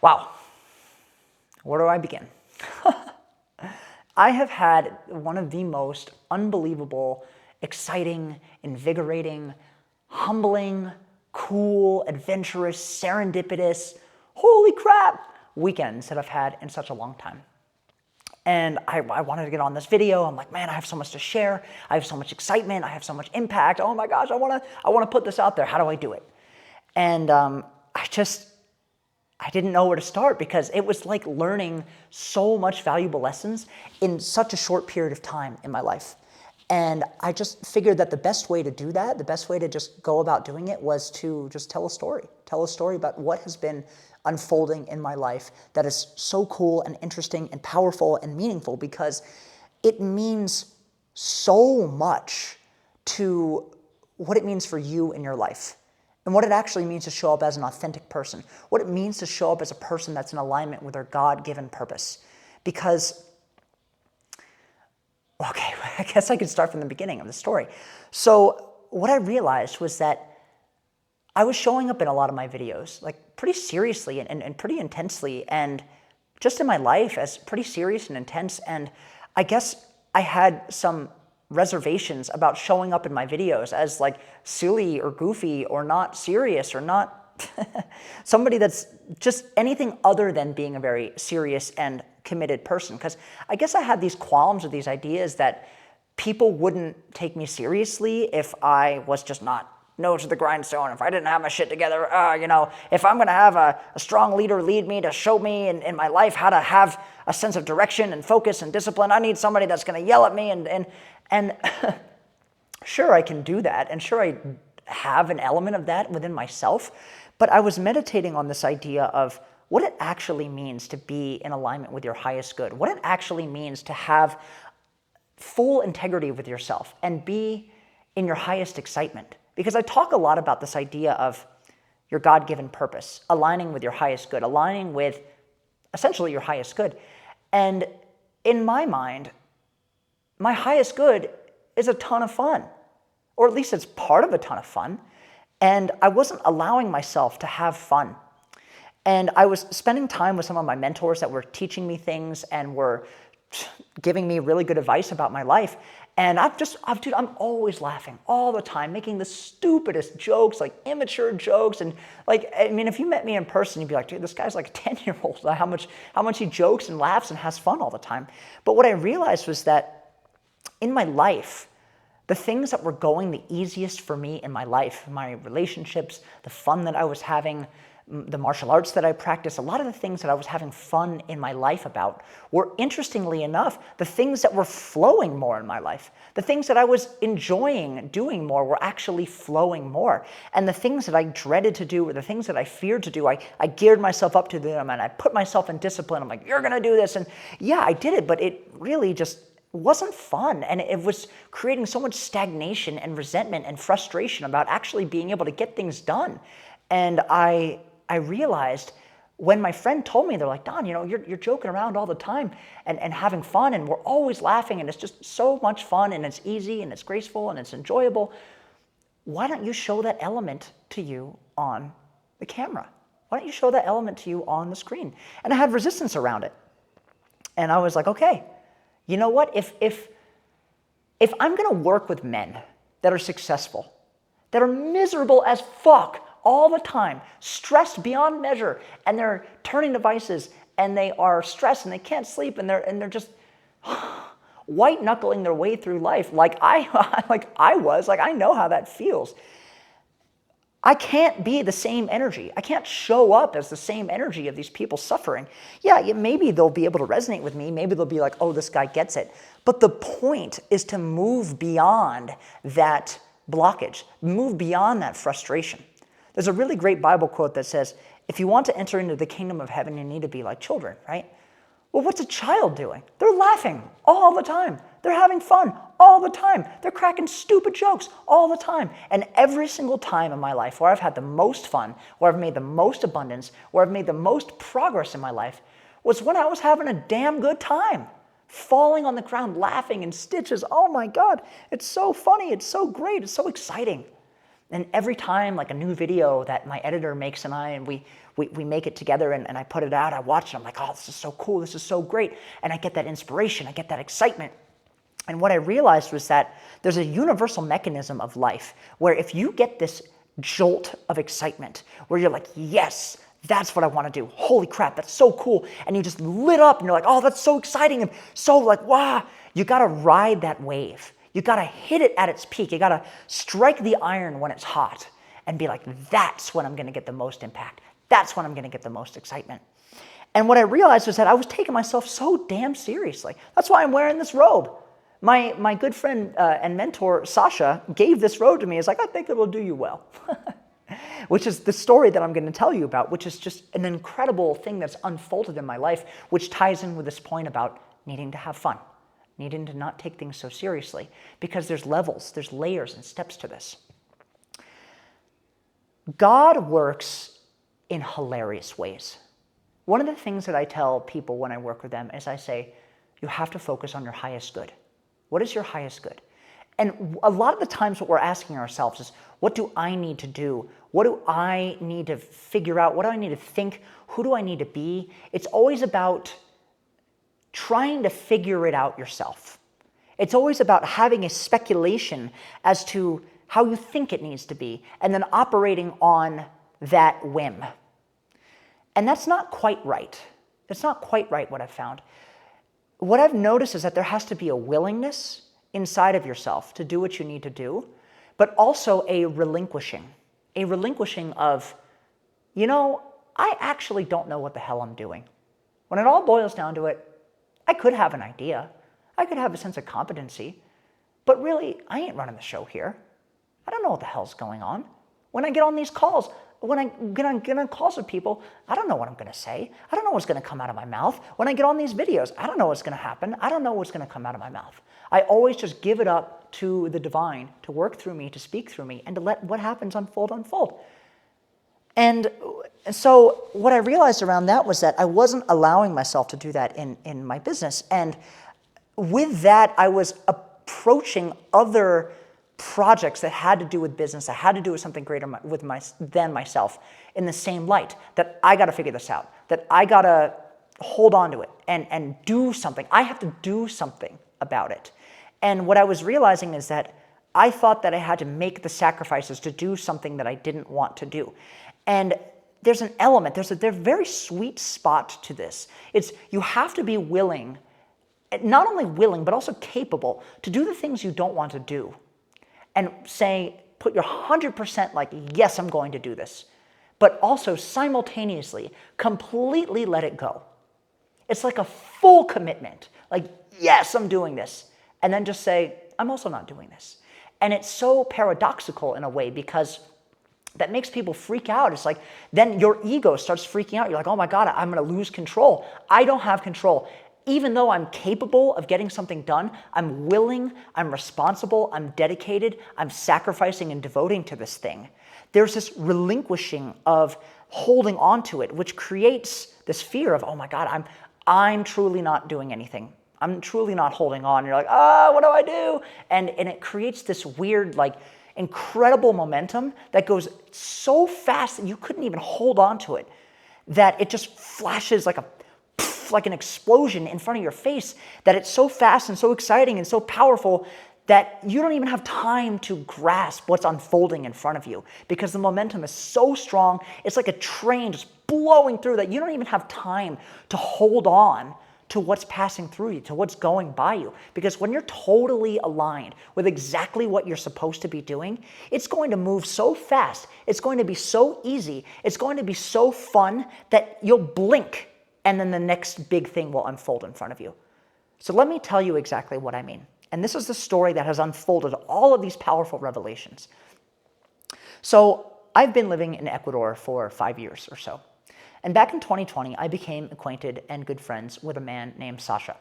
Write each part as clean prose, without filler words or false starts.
Wow, where do I begin? I have had one of the most unbelievable, exciting, invigorating, humbling, cool, adventurous, serendipitous, holy crap, weekends that I've had in such a long time. And I wanted to get on this video. I'm like, man, I have so much to share. I have so much excitement. I have so much impact. Oh my gosh, I want to put this out there. How do I do it? And I didn't know where to start because it was like learning so much valuable lessons in such a short period of time in my life. And I just figured that the best way to do that, the best way to just go about doing it was to just tell a story about what has been unfolding in my life that is so cool and interesting and powerful and meaningful because it means so much to what it means for you in your life. And what it actually means to show up as an authentic person. What it means to show up as a person that's in alignment with their God-given purpose. Because, okay, I guess I could start from the beginning of the story. So what I realized was that I was showing up in a lot of my videos, like pretty seriously and pretty intensely, and just in my life as pretty serious and intense. And I guess I had some reservations about showing up in my videos as like silly or goofy or not serious or not somebody that's just anything other than being a very serious and committed person. Because I guess I had these qualms or these ideas that people wouldn't take me seriously if I was just not nose to the grindstone, if I didn't have my shit together, if I'm going to have a strong leader lead me to show me in my life how to have a sense of direction and focus and discipline, I need somebody that's going to yell at me and sure, I can do that, and sure, I have an element of that within myself, but I was meditating on this idea of what it actually means to be in alignment with your highest good, what it actually means to have full integrity with yourself and be in your highest excitement. Because I talk a lot about this idea of your God-given purpose, aligning with your highest good, aligning with essentially your highest good. And in my mind, my highest good is a ton of fun, or at least it's part of a ton of fun. And I wasn't allowing myself to have fun. And I was spending time with some of my mentors that were teaching me things and were giving me really good advice about my life. And I'm always laughing all the time, making the stupidest jokes, like immature jokes. And like, I mean, if you met me in person, you'd be like, dude, this guy's like a 10-year-old, how much he jokes and laughs and has fun all the time. But what I realized was that in my life, the things that were going the easiest for me in my life, my relationships, the fun that I was having, the martial arts that I practiced, a lot of the things that I was having fun in my life about were, interestingly enough, the things that were flowing more in my life. The things that I was enjoying doing more were actually flowing more. And the things that I dreaded to do or the things that I feared to do, I geared myself up to them and I put myself in discipline. I'm like, you're going to do this. And yeah, I did it, but it really just wasn't fun. And it was creating so much stagnation and resentment and frustration about actually being able to get things done. And I realized when my friend told me, they're like, Don, you're joking around all the time and having fun and we're always laughing and it's just so much fun and it's easy and it's graceful and it's enjoyable. Why don't you show that element to you on the camera? Why don't you show that element to you on the screen? And I had resistance around it. And I was like, okay, you know what? If I'm going to work with men that are successful, that are miserable as fuck all the time, stressed beyond measure, and they're turning devices, and they are stressed, and they can't sleep, and they're just white knuckling their way through life, like I was. I know how that feels. I can't be the same energy. I can't show up as the same energy of these people suffering. Yeah, maybe they'll be able to resonate with me. Maybe they'll be like, oh, this guy gets it. But the point is to move beyond that blockage, move beyond that frustration. There's a really great Bible quote that says, if you want to enter into the kingdom of heaven, you need to be like children, right? Well, what's a child doing? They're laughing all the time. They're having fun all the time. They're cracking stupid jokes all the time. And every single time in my life where I've had the most fun, where I've made the most abundance, where I've made the most progress in my life, was when I was having a damn good time. Falling on the ground, laughing in stitches. Oh my God, it's so funny. It's so great. It's so exciting. And every time like a new video that my editor makes and we make it together and I put it out, I watch it, I'm like, oh, this is so cool, this is so great. And I get that inspiration, I get that excitement. And what I realized was that there's a universal mechanism of life where if you get this jolt of excitement, where you're like, yes, that's what I want to do. Holy crap, that's so cool. And you just lit up and you're like, oh, that's so exciting. And so like, wow, you got to ride that wave. You got to hit it at its peak. You got to strike the iron when it's hot and be like, that's when I'm going to get the most impact. That's when I'm going to get the most excitement. And what I realized was that I was taking myself so damn seriously. That's why I'm wearing this robe. My good friend and mentor, Sasha, gave this robe to me. He's like, I think it will do you well. Which is the story that I'm going to tell you about, which is just an incredible thing that's unfolded in my life, which ties in with this point about needing to have fun, needing to not take things so seriously, because there's levels, there's layers and steps to this. God works in hilarious ways. One of the things that I tell people when I work with them is I say, you have to focus on your highest good. What is your highest good? And a lot of the times what we're asking ourselves is, what do I need to do? What do I need to figure out? What do I need to think? Who do I need to be? It's always about trying to figure it out yourself. It's always about having a speculation as to how you think it needs to be, and then operating on that whim. And that's not quite right. It's not quite right what I've found. What I've noticed is that there has to be a willingness inside of yourself to do what you need to do, but also a relinquishing of, I actually don't know what the hell I'm doing. When it all boils down to it, I could have an idea. I could have a sense of competency, but really, I ain't running the show here. I don't know what the hell's going on. When I get on these calls, when I get on calls with people, I don't know what I'm going to say. I don't know what's going to come out of my mouth. When I get on these videos, I don't know what's going to happen. I don't know what's going to come out of my mouth. I always just give it up to the divine to work through me, to speak through me, and to let what happens unfold. And so what I realized around that was that I wasn't allowing myself to do that in my business. And with that, I was approaching other projects that had to do with business, that had to do with something greater than myself in the same light, that I got to figure this out, that I got to hold on to it and do something. I have to do something about it. And what I was realizing is that I thought that I had to make the sacrifices to do something that I didn't want to do. And there's an element, there's a very sweet spot to this. It's you have to be willing, not only willing, but also capable to do the things you don't want to do. And say, put your 100% like, yes, I'm going to do this. But also simultaneously, completely let it go. It's like a full commitment. Like, yes, I'm doing this. And then just say, I'm also not doing this. And it's so paradoxical in a way because that makes people freak out. It's like, then your ego starts freaking out. You're like, oh my God, I'm going to lose control. I don't have control. Even though I'm capable of getting something done, I'm willing, I'm responsible, I'm dedicated, I'm sacrificing and devoting to this thing. There's this relinquishing of holding on to it, which creates this fear of, oh my God, I'm truly not doing anything. I'm truly not holding on. And you're like, what do I do? And it creates this weird, like, incredible momentum that goes so fast that you couldn't even hold on to it, that it just flashes like an explosion in front of your face, that it's so fast and so exciting and so powerful that you don't even have time to grasp what's unfolding in front of you because the momentum is so strong. It's like a train just blowing through that you don't even have time to hold on to what's passing through you, to what's going by you. Because when you're totally aligned with exactly what you're supposed to be doing, it's going to move so fast. It's going to be so easy. It's going to be so fun that you'll blink and then the next big thing will unfold in front of you. So let me tell you exactly what I mean. And this is the story that has unfolded all of these powerful revelations. So I've been living in Ecuador for 5 years or so. And back in 2020, I became acquainted and good friends with a man named Sasha.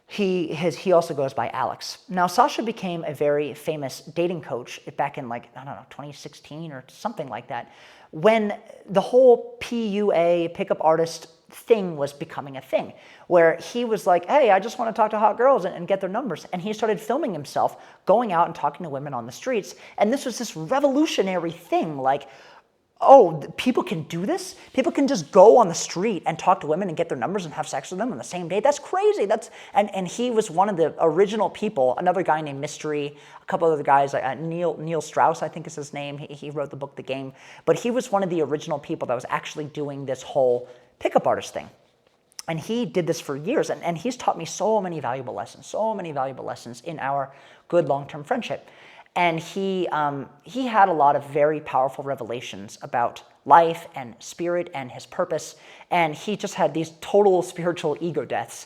He also goes by Alex. Now, Sasha became a very famous dating coach back in 2016 or something like that, when the whole PUA, pickup artist thing was becoming a thing, where he was like, hey, I just want to talk to hot girls and get their numbers. And he started filming himself going out and talking to women on the streets. And this was this revolutionary thing, like, oh, people can do this? People can just go on the street and talk to women and get their numbers and have sex with them on the same day? That's crazy. And he was one of the original people, another guy named Mystery, a couple other guys, Neil Strauss, I think is his name. He wrote the book The Game. But he was one of the original people that was actually doing this whole pickup artist thing. And he did this for years, and he's taught me so many valuable lessons in our good long-term friendship. And he had a lot of very powerful revelations about life and spirit and his purpose. And he just had these total spiritual ego deaths.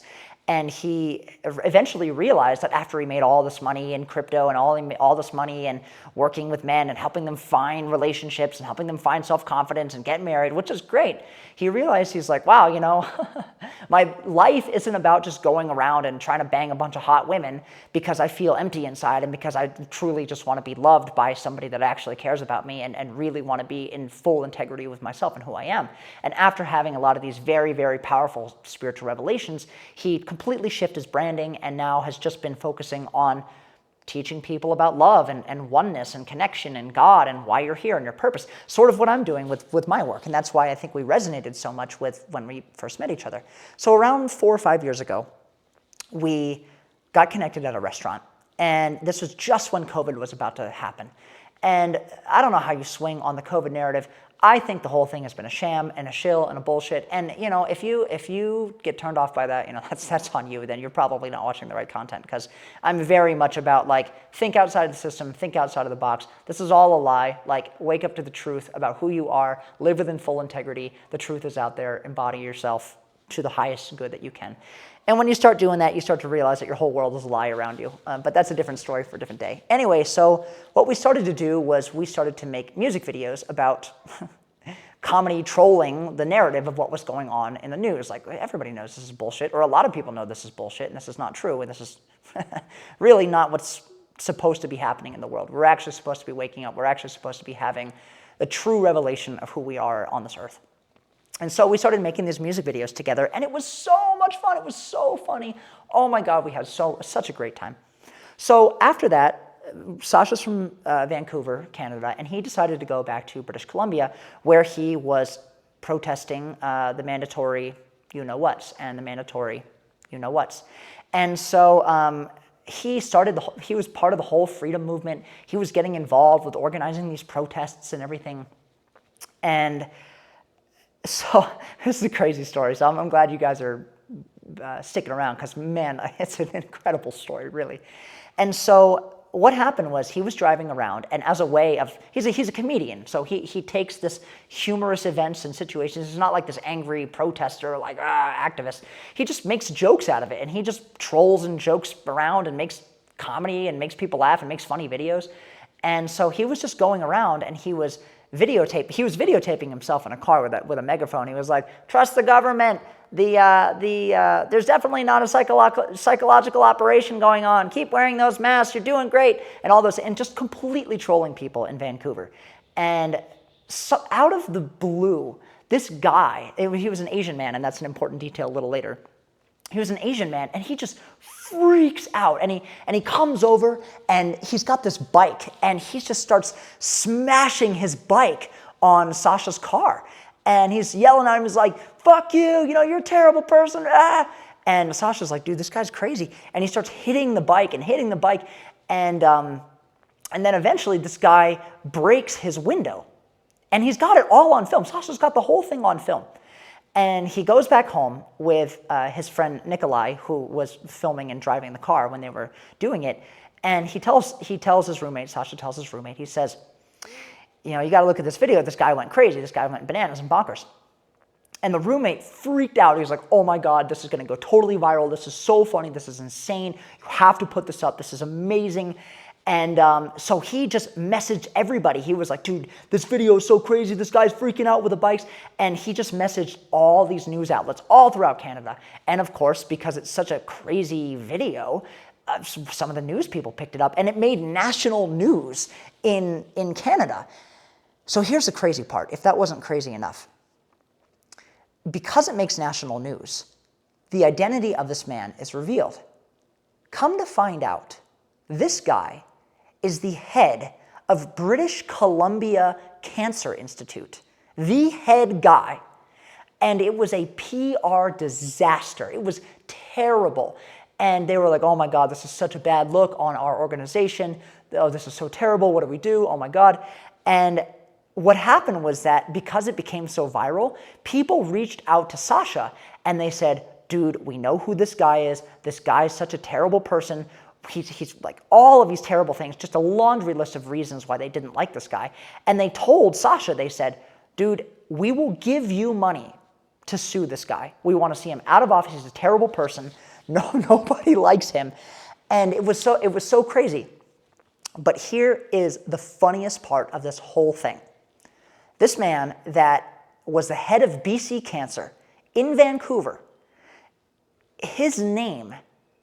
And he eventually realized that after he made all this money in crypto and all this money and working with men and helping them find relationships and helping them find self-confidence and get married, which is great, he realized, he's like, wow, you know, my life isn't about just going around and trying to bang a bunch of hot women because I feel empty inside and because I truly just want to be loved by somebody that actually cares about me and really want to be in full integrity with myself and who I am. And after having a lot of these very, very powerful spiritual revelations, he completely shifted his branding and now has just been focusing on teaching people about love and oneness and connection and God and why you're here and your purpose. Sort of what I'm doing with my work. And that's why I think we resonated so much with when we first met each other. So around 4 or 5 years ago, we got connected at a restaurant. And this was just when COVID was about to happen. And I don't know how you swing on the COVID narrative. I think the whole thing has been a sham and a shill and a bullshit. And you know, if you get turned off by that, you know, that's on you. Then you're probably not watching the right content, because I'm very much about like, think outside of the system, think outside of the box. This is all a lie. Like, wake up to the truth about who you are, live within full integrity. The truth is out there. Embody yourself to the highest good that you can. And when you start doing that, you start to realize that your whole world is a lie around you. But that's a different story for a different day. Anyway, so what we started to do was we started to make music videos about comedy trolling the narrative of what was going on in the news. Like, everybody knows this is bullshit, or a lot of people know this is bullshit, and this is not true, and this is really not what's supposed to be happening in the world. We're actually supposed to be waking up. We're actually supposed to be having the true revelation of who we are on this earth. And so we started making these music videos together, and it was so much fun. It was so funny. Oh my God, we had such a great time. So after that, Sasha's from Vancouver, Canada, and he decided to go back to British Columbia, where he was protesting the mandatory you-know-whats and the mandatory you-know-whats. And so he was part of the whole freedom movement. He was getting involved with organizing these protests and everything. And so this is a crazy story. So I'm glad you guys are sticking around, because, man, it's an incredible story, really. And so what happened was he was driving around, and as a way of, he's a comedian, so he takes this humorous events and situations. He's not like this angry protester, like activist. He just makes jokes out of it, and he just trolls and jokes around and makes comedy and makes people laugh and makes funny videos. And so he was just going around, and he was videotaping himself in a car with a megaphone. He was like, trust the government. There's definitely not a psychological operation going on. Keep wearing those masks. You're doing great. And all those, and just completely trolling people in Vancouver. And so out of the blue, this guy, he was an Asian man, and that's an important detail a little later. He was an Asian man, and he just freaks out, and he comes over, and he's got this bike, and he just starts smashing his bike on Sasha's car, and he's yelling at him. He's like, fuck you, you're a terrible person, ah. And Sasha's like, dude, this guy's crazy, and he starts hitting the bike, and then eventually this guy breaks his window, and he's got it all on film. Sasha's got the whole thing on film. And he goes back home with his friend Nikolai, who was filming and driving the car when they were doing it. And he tells his roommate, Sasha tells his roommate, he says, you got to look at this video. This guy went crazy. This guy went bananas and bonkers. And the roommate freaked out. He was like, oh my God, this is going to go totally viral. This is so funny. This is insane. You have to put this up. This is amazing. And so he just messaged everybody. He was like, dude, this video is so crazy. This guy's freaking out with the bikes. And he just messaged all these news outlets all throughout Canada. And of course, because it's such a crazy video, some of the news people picked it up, and it made national news in Canada. So here's the crazy part, if that wasn't crazy enough. because it makes national news, the identity of this man is revealed. Come to find out, this guy is the head of British Columbia Cancer Institute, the head guy. And it was a PR disaster. It was terrible. And they were like, oh my God, this is such a bad look on our organization. Oh, this is so terrible. What do we do? Oh my God. And what happened was that because it became so viral, people reached out to Sasha and they said, dude, we know who this guy is. This guy is such a terrible person. He's like all of these terrible things, just a laundry list of reasons why they didn't like this guy. And they told Sasha, they said, dude, we will give you money to sue this guy. We want to see him out of office. He's a terrible person. No, nobody likes him. And it was so crazy. But here is the funniest part of this whole thing. This man that was the head of BC Cancer in Vancouver, his name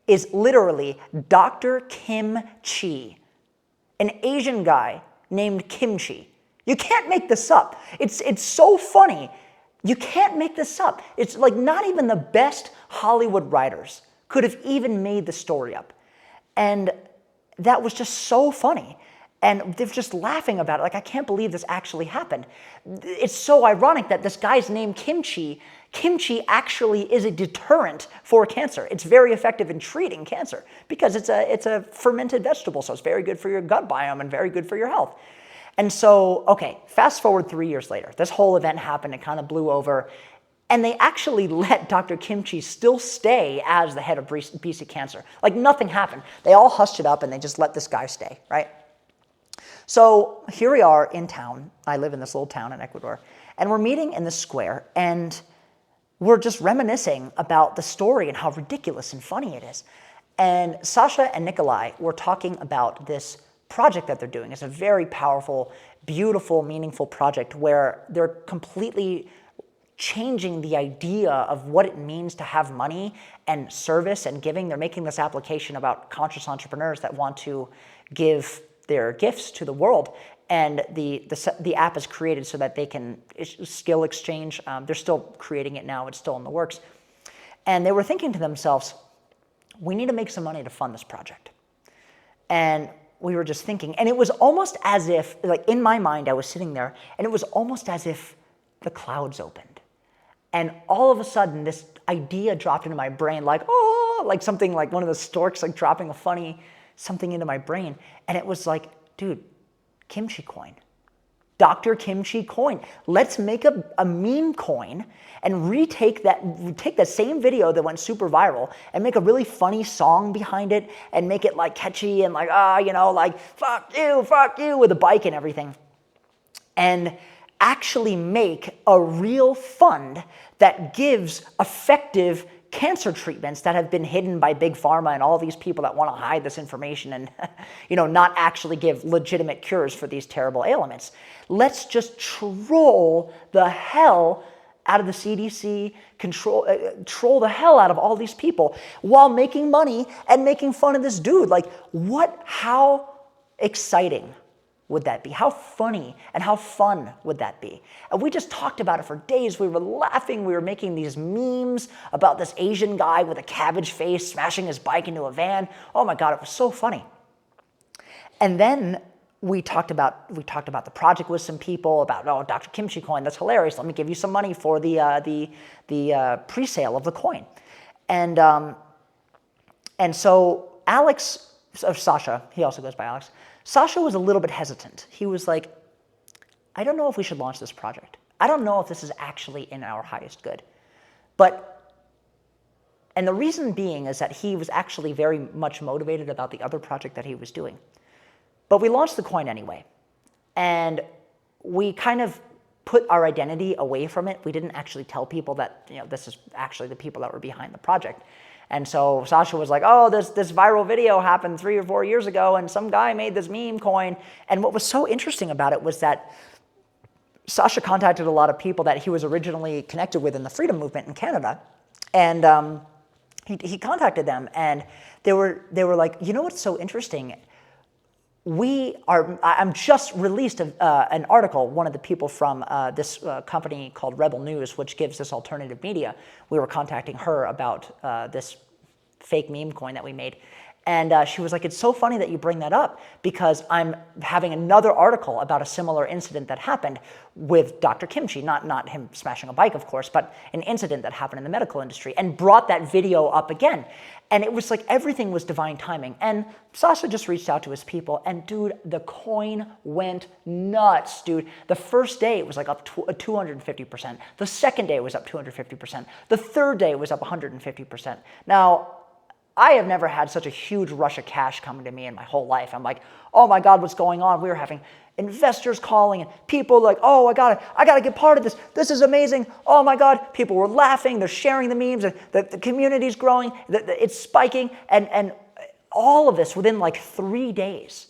is literally Dr. Kim Chi, an Asian guy named Kimchi. You can't make this up. It's so funny. You can't make this up. It's like not even the best Hollywood writers could have even made the story up. And that was just so funny. And they're just laughing about it. Like, I can't believe this actually happened. It's so ironic that this guy's name Kimchi actually is a deterrent for cancer. It's very effective in treating cancer because it's a fermented vegetable, so it's very good for your gut biome and very good for your health. And so, okay, fast forward 3 years later. This whole event happened. It kind of blew over. And they actually let Dr. Kimchi still stay as the head of BC Cancer. Like nothing happened. They all hushed it up and they just let this guy stay, right? So here we are in town. I live in this little town in Ecuador. And we're meeting in the square and we're just reminiscing about the story and how ridiculous and funny it is. And Sasha and Nikolai were talking about this project that they're doing. It's a very powerful, beautiful, meaningful project where they're completely changing the idea of what it means to have money and service and giving. They're making this application about conscious entrepreneurs that want to give their gifts to the world. And the app is created so that they can skill exchange. They're still creating it now. It's still in the works. And they were thinking to themselves, we need to make some money to fund this project. And we were just thinking, and it was almost as if, like in my mind, I was sitting there, and it was almost as if the clouds opened. And all of a sudden, this idea dropped into my brain, like, oh, like something like one of the storks, like dropping a funny something into my brain. And it was like, dude, Kimchi coin. Dr. Kimchi coin. Let's make a meme coin and take that same video that went super viral and make a really funny song behind it and make it like catchy and like, like fuck you with a bike and everything. And actually make a real fund that gives effective cancer treatments that have been hidden by big pharma and all these people that want to hide this information and not actually give legitimate cures for these terrible ailments. Let's just troll the hell out of the CDC, troll the hell out of all these people while making money and making fun of this dude. Like, how exciting would that be? How funny and how fun would that be? And we just talked about it for days. We were laughing. We were making these memes about this Asian guy with a cabbage face smashing his bike into a van. Oh my God, it was so funny. And then we talked about the project with some people about, oh, Dr. Kimchi coin, that's hilarious. Let me give you some money for the pre-sale of the coin. And so Alex, or Sasha, he also goes by Alex, Sasha was a little bit hesitant. He was like, I don't know if we should launch this project. I don't know if this is actually in our highest good. And the reason being is that he was actually very much motivated about the other project that he was doing. But we launched the coin anyway. And we kind of put our identity away from it. We didn't actually tell people that, this is actually the people that were behind the project. And so Sasha was like, oh, this viral video happened 3 or 4 years ago, and some guy made this meme coin. And what was so interesting about it was that Sasha contacted a lot of people that he was originally connected with in the freedom movement in Canada. And he contacted them, and they were like, you know what's so interesting? I'm just released an article, one of the people from this company called Rebel News, which gives this alternative media. We were contacting her about this fake meme coin that we made. And she was like, it's so funny that you bring that up because I'm having another article about a similar incident that happened with Dr. Kimchi, not him smashing a bike, of course, but an incident that happened in the medical industry, and brought that video up again. And it was like everything was divine timing. And Sasha just reached out to his people, and dude, the coin went nuts, dude. The first day it was like up 250%. The second day it was up 250%. The third day it was up 150%. Now, I have never had such a huge rush of cash coming to me in my whole life. I'm like, oh my God, what's going on? We were having investors calling and people like, oh, I gotta get part of this. This is amazing. Oh my God. People were laughing. They're sharing the memes. The community's growing. It's spiking. And all of this within like 3 days.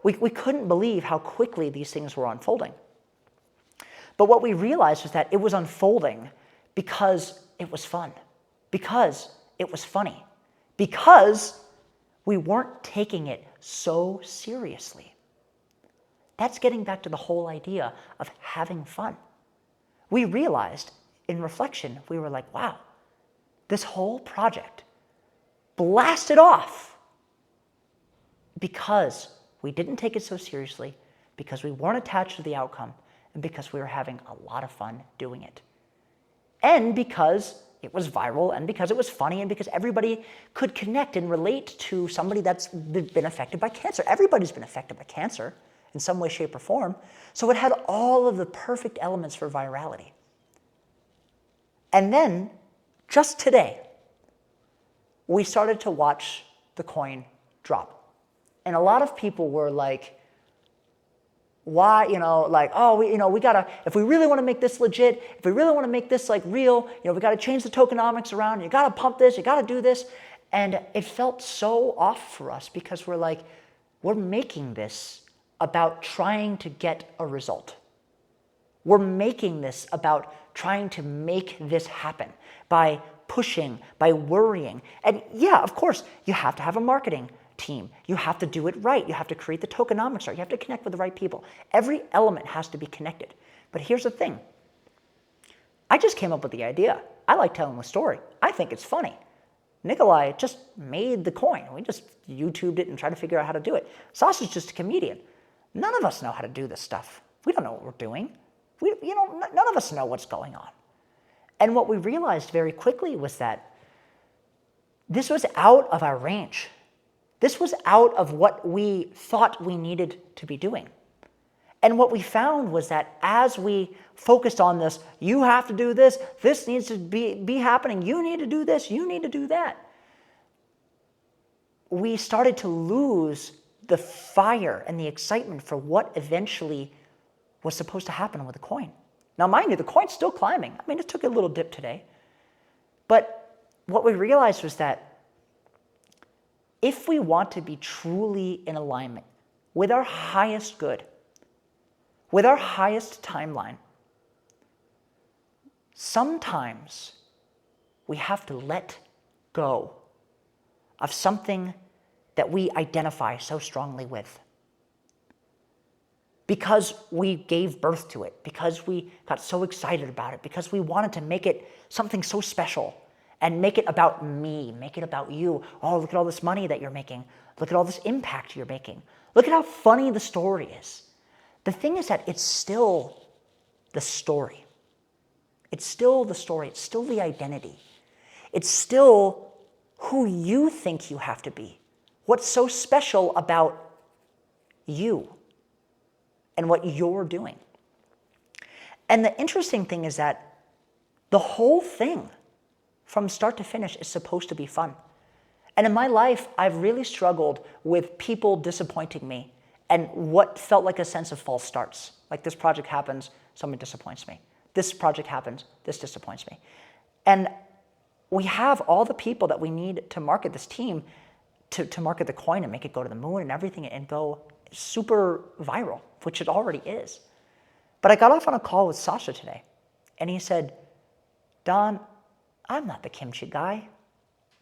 We couldn't believe how quickly these things were unfolding. But what we realized was that it was unfolding because it was fun, because it was funny, because we weren't taking it so seriously. That's getting back to the whole idea of having fun. We realized in reflection, we were like, wow, this whole project blasted off because we didn't take it so seriously, because we weren't attached to the outcome, and because we were having a lot of fun doing it. And because it was viral, and because it was funny, and because everybody could connect and relate to somebody that's been affected by cancer. Everybody's been affected by cancer in some way, shape, or form. So it had all of the perfect elements for virality. And then, just today, we started to watch the coin drop. And a lot of people were like, why, like, oh, we gotta, if we really want to make this legit, if we really want to make this like real, we gotta change the tokenomics around, you gotta pump this, you gotta do this. And it felt so off for us because we're like, we're making this about trying to get a result. We're making this about trying to make this happen by pushing, by worrying. And yeah, of course, you have to have a marketing team. You have to do it right. You have to create the tokenomics right. You have to connect with the right people. Every element has to be connected. But here's the thing. I just came up with the idea. I like telling the story. I think it's funny. Nikolai just made the coin. We just YouTubed it and tried to figure out how to do it. Sasha's just a comedian. None of us know how to do this stuff. We don't know what we're doing. None of us know what's going on. And what we realized very quickly was that this was out of our range. This was out of what we thought we needed to be doing. And what we found was that as we focused on this, you have to do this, this needs to be happening, you need to do this, you need to do that, we started to lose the fire and the excitement for what eventually was supposed to happen with the coin. Now, mind you, the coin's still climbing. I mean, it took a little dip today. But what we realized was that if we want to be truly in alignment with our highest good, with our highest timeline, sometimes we have to let go of something that we identify so strongly with. Because we gave birth to it, because we got so excited about it, because we wanted to make it something so special and make it about me, make it about you. Oh, look at all this money that you're making. Look at all this impact you're making. Look at how funny the story is. The thing is that it's still the story. It's still the story. It's still the identity. It's still who you think you have to be. What's so special about you and what you're doing. And the interesting thing is that the whole thing from start to finish is supposed to be fun. And in my life, I've really struggled with people disappointing me and what felt like a sense of false starts. Like this project happens, someone disappoints me. This project happens, this disappoints me. And we have all the people that we need to market this team, to market the coin and make it go to the moon and everything and go super viral, which it already is. But I got off on a call with Sasha today, and he said, Don, I'm not the kimchi guy.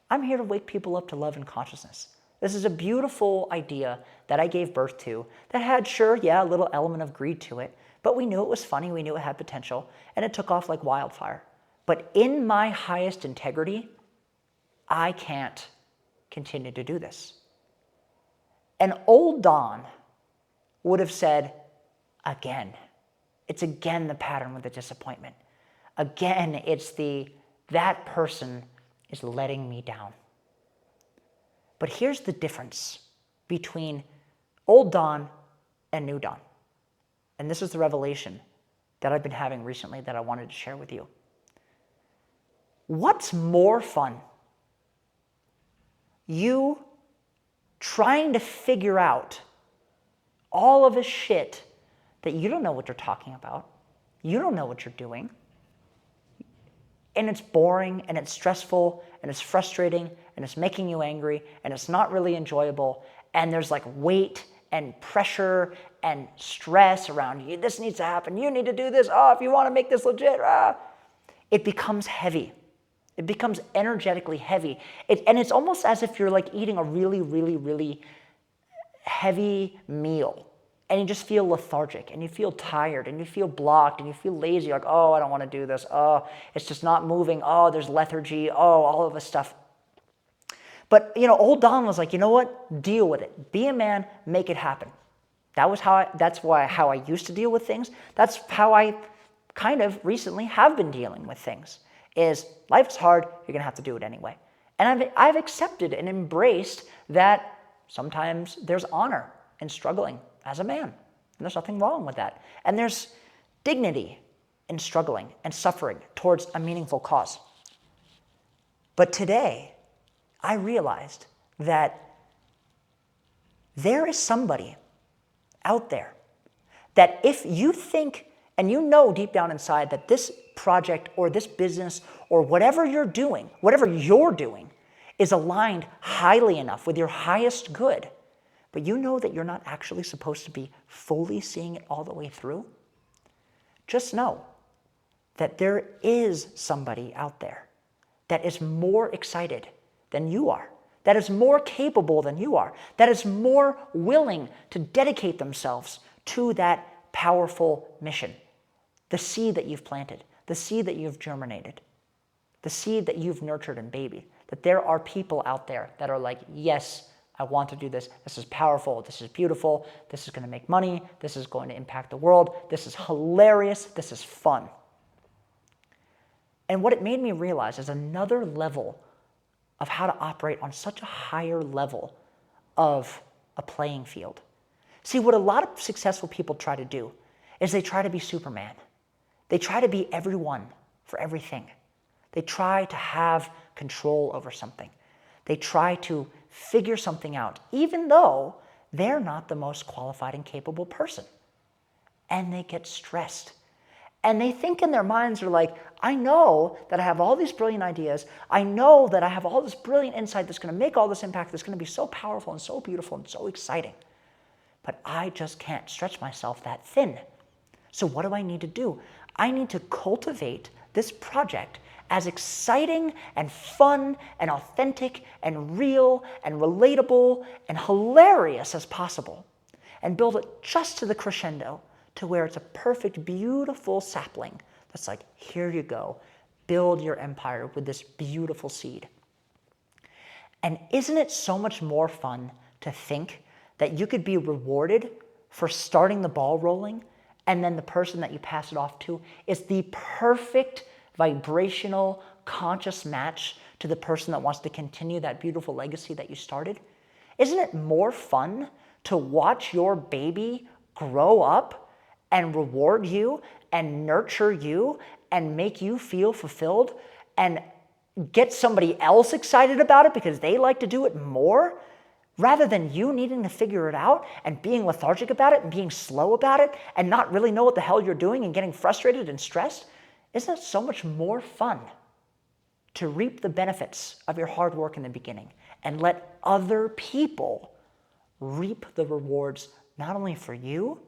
I'm here to wake people up to love and consciousness. This is a beautiful idea that I gave birth to that had, sure, yeah, a little element of greed to it, but we knew it was funny, we knew it had potential, and it took off like wildfire. But in my highest integrity, I can't continue to do this. And old Don would have said, again, it's again the pattern with the disappointment. Again, it's that person is letting me down. But here's the difference between old Don and new Don. And this is the revelation that I've been having recently that I wanted to share with you. What's more fun? You trying to figure out all of this shit that you don't know what you're talking about. You don't know what you're doing. And it's boring, and it's stressful, and it's frustrating, and it's making you angry, and it's not really enjoyable, and there's like weight and pressure and stress around you. This needs to happen. You need to do this. Oh, if you want to make this legit, it becomes heavy. It becomes energetically heavy. And it's almost as if you're like eating a really, really, really heavy meal. And you just feel lethargic, and you feel tired, and you feel blocked, and you feel lazy, like, oh, I don't want to do this. Oh, it's just not moving. Oh, there's lethargy. Oh, all of this stuff. But, old Don was like, you know what? Deal with it. Be a man, make it happen. That's how I used to deal with things. That's how I kind of recently have been dealing with things. Is life's hard, you're going to have to do it anyway. And I've accepted and embraced that sometimes there's honor in struggling as a man. And there's nothing wrong with that. And there's dignity in struggling and suffering towards a meaningful cause. But today, I realized that there is somebody out there that if you think and you know deep down inside that this project or this business or whatever you're doing is aligned highly enough with your highest good, but you know that you're not actually supposed to be fully seeing it all the way through, just know that there is somebody out there that is more excited than you are, that is more capable than you are, that is more willing to dedicate themselves to that powerful mission. The seed that you've planted, the seed that you've germinated, the seed that you've nurtured and babied, that there are people out there that are like, yes, I want to do this. This is powerful. This is beautiful. This is going to make money. This is going to impact the world. This is hilarious. This is fun. And what it made me realize is another level of how to operate on such a higher level of a playing field. See, what a lot of successful people try to do is they try to be Superman. They try to be everyone for everything. They try to have control over something. They try to figure something out, even though they're not the most qualified and capable person. And they get stressed. And they think in their minds, they're like, I know that I have all these brilliant ideas. I know that I have all this brilliant insight that's going to make all this impact, that's going to be so powerful and so beautiful and so exciting. But I just can't stretch myself that thin. So what do I need to do? I need to cultivate this project as exciting and fun and authentic and real and relatable and hilarious as possible, and build it just to the crescendo to where it's a perfect, beautiful sapling that's like, here you go, build your empire with this beautiful seed. And isn't it so much more fun to think that you could be rewarded for starting the ball rolling, and then the person that you pass it off to is the perfect vibrational, conscious match to the person that wants to continue that beautiful legacy that you started? Isn't it more fun to watch your baby grow up and reward you and nurture you and make you feel fulfilled and get somebody else excited about it because they like to do it more, rather than you needing to figure it out and being lethargic about it and being slow about it and not really know what the hell you're doing and getting frustrated and stressed? Isn't it so much more fun to reap the benefits of your hard work in the beginning and let other people reap the rewards, not only for you,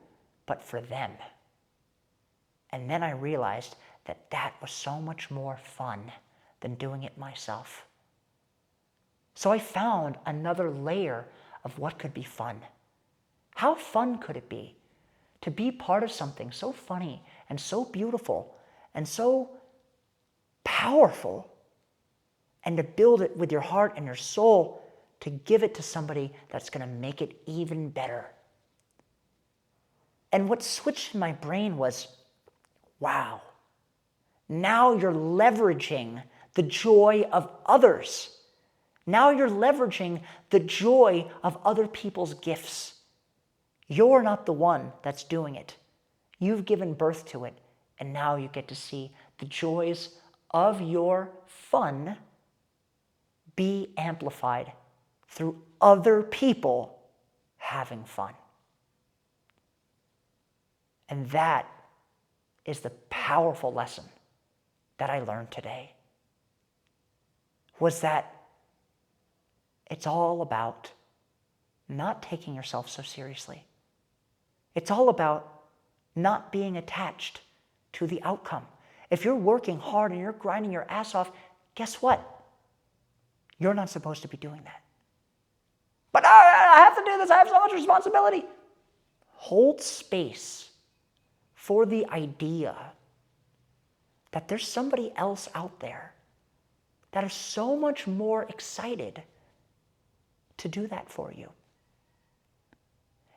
but for them? And then I realized that that was so much more fun than doing it myself. So I found another layer of what could be fun. How fun could it be to be part of something so funny and so beautiful and so powerful, and to build it with your heart and your soul to give it to somebody that's going to make it even better. And what switched in my brain was, wow, now you're leveraging the joy of others. Now you're leveraging the joy of other people's gifts. You're not the one that's doing it. You've given birth to it, and now you get to see the joys of your fun be amplified through other people having fun. And that is the powerful lesson that I learned today, was that it's all about not taking yourself so seriously. It's all about not being attached to the outcome. If you're working hard and you're grinding your ass off, guess what? You're not supposed to be doing that. But I have to do this. I have so much responsibility. Hold space for the idea that there's somebody else out there that is so much more excited to do that for you.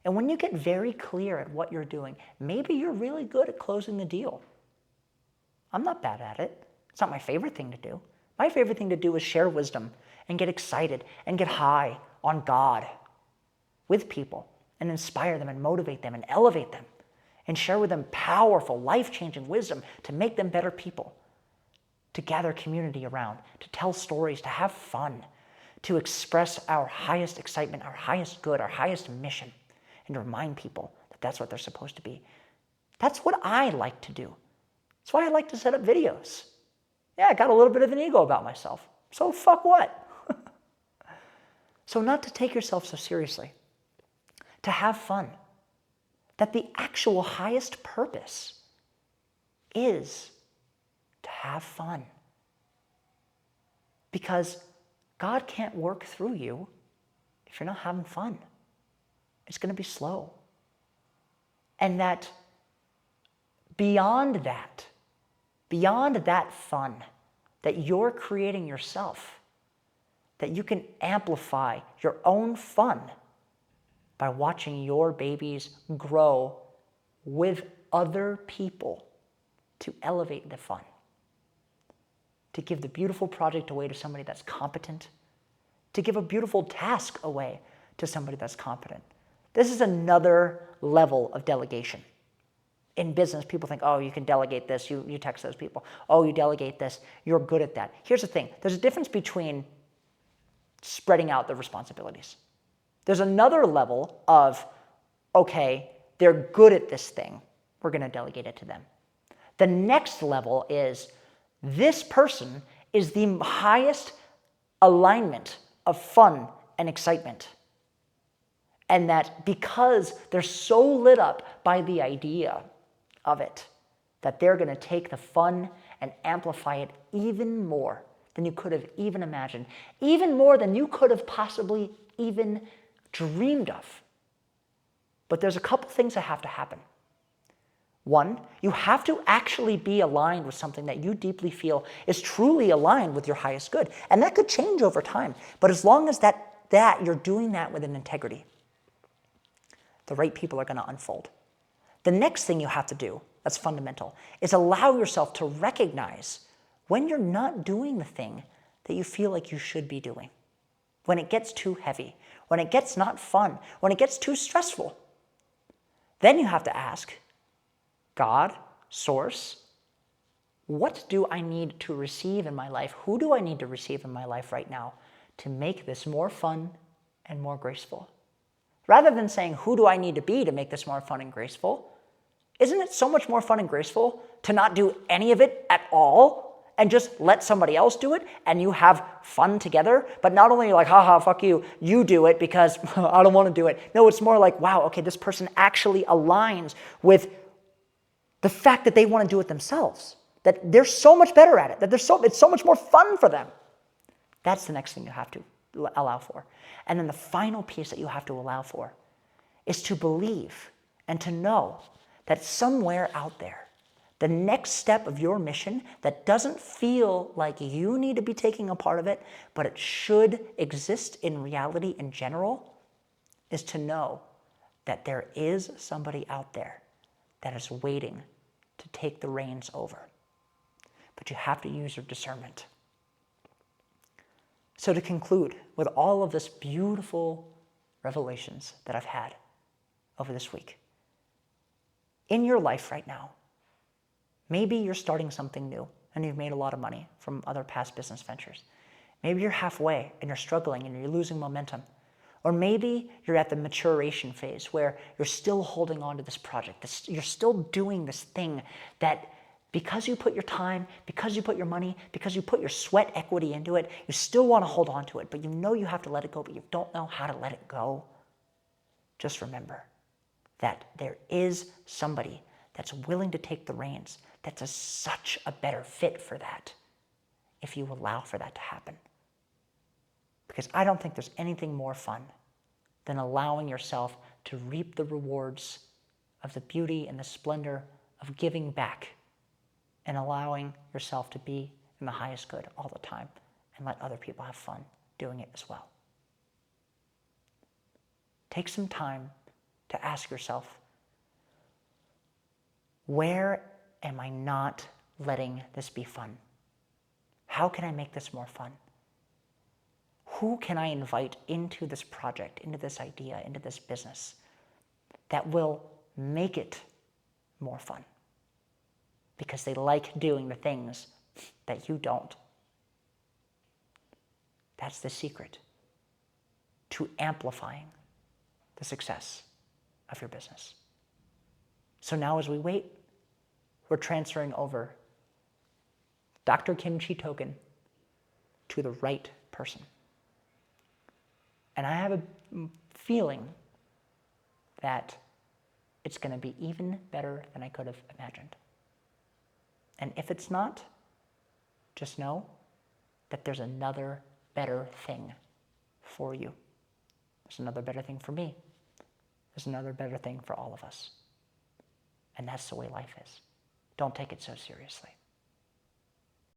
And when you get very clear at what you're doing, maybe you're really good at closing the deal. I'm not bad at it. It's not my favorite thing to do. My favorite thing to do is share wisdom and get excited and get high on God with people and inspire them and motivate them and elevate them and share with them powerful, life-changing wisdom to make them better people, to gather community around, to tell stories, to have fun, to express our highest excitement, our highest good, our highest mission, and to remind people that that's what they're supposed to be. That's what I like to do. That's why I like to set up videos. Yeah, I got a little bit of an ego about myself. So fuck what? So not to take yourself so seriously, to have fun, that the actual highest purpose is to have fun. Because God can't work through you if you're not having fun. It's going to be slow. And that beyond that fun that you're creating yourself, that you can amplify your own fun by watching your babies grow with other people to elevate the fun, to give the beautiful project away to somebody that's competent, to give a beautiful task away to somebody that's competent. This is another level of delegation. In business, people think, oh, you can delegate this, you text those people. Oh, you delegate this, you're good at that. Here's the thing, there's a difference between spreading out the responsibilities. There's another level of, okay, they're good at this thing, we're going to delegate it to them. The next level is, this person is the highest alignment of fun and excitement. And that because they're so lit up by the idea of it, that they're going to take the fun and amplify it even more than you could have even imagined, even more than you could have possibly even dreamed of. But there's a couple things that have to happen. One, you have to actually be aligned with something that you deeply feel is truly aligned with your highest good. And that could change over time. But as long as that you're doing that with an integrity, the right people are going to unfold. The next thing you have to do, that's fundamental, is allow yourself to recognize when you're not doing the thing that you feel like you should be doing. When it gets too heavy, when it gets not fun, when it gets too stressful. Then you have to ask, God, source, what do I need to receive in my life? Who do I need to receive in my life right now to make this more fun and more graceful? Rather than saying, who do I need to be to make this more fun and graceful? Isn't it so much more fun and graceful to not do any of it at all and just let somebody else do it and you have fun together? But not only are you like, haha, fuck you, you do it because I don't want to do it. No, it's more like, wow, okay, this person actually aligns with the fact that they want to do it themselves, that they're so much better at it, that it's so much more fun for them. That's the next thing you have to allow for. And then the final piece that you have to allow for is to believe and to know that somewhere out there, the next step of your mission that doesn't feel like you need to be taking a part of it, but it should exist in reality in general, is to know that there is somebody out there that is waiting to take the reins over. But you have to use your discernment. So to conclude, with all of this beautiful revelations that I've had over this week, in your life right now, maybe you're starting something new and you've made a lot of money from other past business ventures. Maybe you're halfway and you're struggling and you're losing momentum. Or maybe you're at the maturation phase where you're still holding on to this project. You're still doing this thing that because you put your time, because you put your money, because you put your sweat equity into it, you still want to hold on to it, but you know you have to let it go, but you don't know how to let it go. Just remember that there is somebody that's willing to take the reins, that's such a better fit for that if you allow for that to happen. Because I don't think there's anything more fun than allowing yourself to reap the rewards of the beauty and the splendor of giving back and allowing yourself to be in the highest good all the time and let other people have fun doing it as well. Take some time to ask yourself, where am I not letting this be fun? How can I make this more fun? Who can I invite into this project, into this idea, into this business that will make it more fun? Because they like doing the things that you don't. That's the secret to amplifying the success of your business. So now as we wait, we're transferring over Dr. Kimchi token to the right person. And I have a feeling that it's going to be even better than I could have imagined. And if it's not, just know that there's another better thing for you. There's another better thing for me. There's another better thing for all of us. And that's the way life is. Don't take it so seriously.